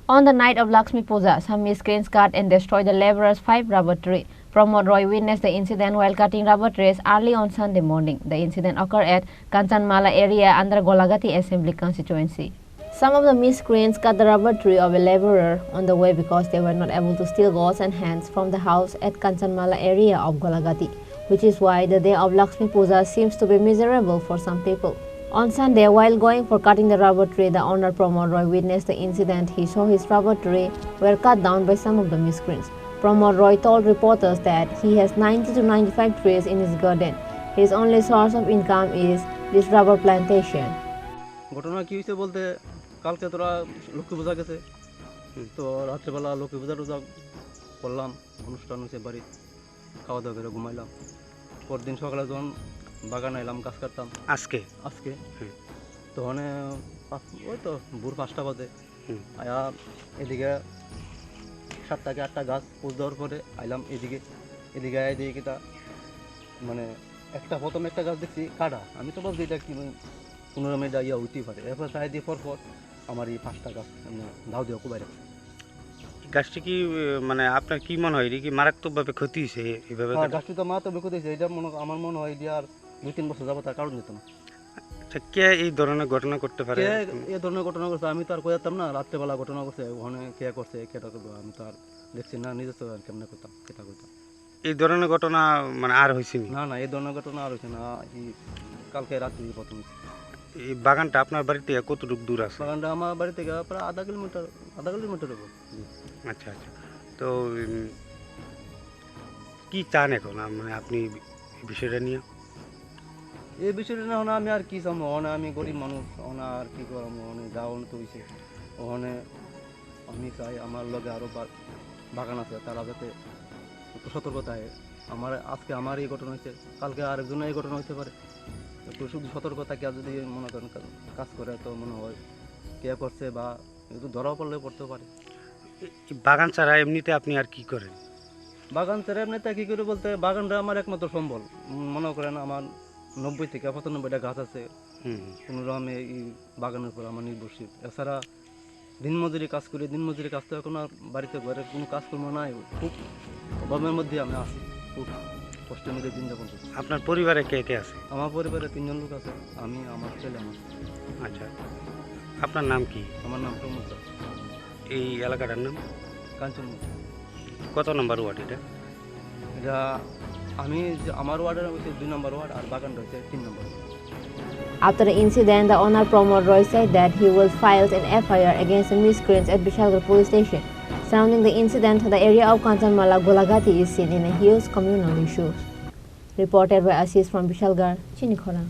On the night of Lakshmi Puja, some miscreants cut and destroyed the laborers' 5 rubber tree. Pramod Roy witnessed the incident while cutting rubber trees early on Sunday morning. The incident occurred at Kanchanmala area under Golagati Assembly constituency. Some of the miscreants cut the rubber tree of a laborer on the way because they were not able to steal gods and hands from the house at Kanchanmala area of Golagati, which is why the day of Lakshmi Puja seems to be miserable for some people. On Sunday, while going for cutting the rubber tree, the owner Pramod Roy witnessed the incident. He saw his rubber tree were cut down by some of the miscreants. Pramod Roy told reporters that he has 90 to 95 trees in his garden. His only source of income is this rubber plantation. ঘটনা কি হয়েছে বলতে কালকে তোরা লক্ষ্মী পূজা গেছে তো রাত্রেবেলা লক্ষ্মী পূজা টুজা করলাম অনুষ্ঠান হয়েছে বাড়ি খাওয়া দাওয়া করে ঘুমাইলাম পরদিন সকালে যখন বাগান এলাম গাছ কাটতাম আজকে তখন ওই তো ভোর 5টা বাজে আয়া এদিকে 7 থেকে 8টা গাছ পোজ দেওয়ার পরে আইলাম এদিকে এদিকে তা মানে প্রথম একটা গাছ দেখছি কাটা আমি তো বলছি এটা কি কোনো রকমের ইয়া হইতেই পারে এরপর চাই দিয়ে পর আমার এই 5টা গাছ ধাও দিয়ে বাইরে গাছটি কি মানে আপনার কি মনে হয় কি মারাত্মকভাবে ক্ষতি হয়েছে এইভাবে গাছটি তো মারাত্মক ক্ষতি হয়েছে এটা আমার মনে হয় যে আর 2-3 বছর যাবো তার কারণ যেত না আচ্ছা কে এই ধরনের ঘটনা করতে পারে এই ধরনের ঘটনা করছে আমি তো আর কইতাম না রাত্রেবেলা ঘটনা করছে ওখানে কে করছে কেটা করবো আমি তো আর দেখছি না নিজে তো আর কেমনে করতাম কেটা করতাম এই ধরনের ঘটনা মানে আর হয়েছে না এই ধরনের ঘটনা আর হয়েছে না এই কালকে রাত্রি প্রথম এই বাগানটা আপনার বাড়ি থেকে কতটুকু দূর আছে বাগানটা আমার বাড়ি থেকে প্রায় আধা কিলোমিটার হবে আচ্ছা তো কি চান এখন মানে আপনি এই বিষয়টা নিয়ে এই বিষয়টা না আমি আর কি চাবো ওখানে আমি গরিব মানুষ ওখানে আর কি করবো ওখানে যাওয়ান তো হয়েছে ওখানে আমি চাই আমার লগে আরও বাগান আছে তারা যাতে একটু সতর্কতায় আজকে আমার এই ঘটনা হয়েছে কালকে আরেকজনের এই ঘটনা হতে পারে একটু শুধু সতর্কতা কে যদি মনে করেন কাজ করে তো মনে হয় কে করছে বা একটু ধরাও পড়লে পড়তেও পারে বাগান ছাড়া এমনিতে আপনি আর কি করেন বাগান ছাড়া এমনিতে কী করে বলতে বাগানটা আমার একমাত্র সম্বল মনে করেন আমার 90 থেকে 95টা গাছ আছে কোনো রকমে এই বাগানের উপর আমার নির্ভরশীল এছাড়া দিনমজুরি কাজ করি দিনমজুরি কাজ তো এখন আর বাড়িতে ঘরে কোনো কাজকর্ম নাই খুব অভাবের মধ্যে আমি আছি খুব কষ্টের মধ্যে দিন যাপন করছি আপনার পরিবারে কে কে আছে আমার পরিবারে 3 জন লোক আছে আমি আমার ছেলে আমার আচ্ছা আপনার নাম কি আমার নাম প্রমোদ এই এলাকাটার নাম কাঞ্চনমুখী কত নম্বর ওয়ার্ড এটা এটা আমি আমার ওয়ার্ডের হচ্ছে 2 নম্বর ওয়ার্ড আর বাগানটা হচ্ছে 3 নম্বর After the incident, the owner Pramod Roy said that he will file an FIR against the miscreants at Vishalgar police station. Surrounding the incident, the area of Kanchanmala Golagati is seen in a huge communal issues. Reported by Ashish from Vishalgar, Chini Khorang.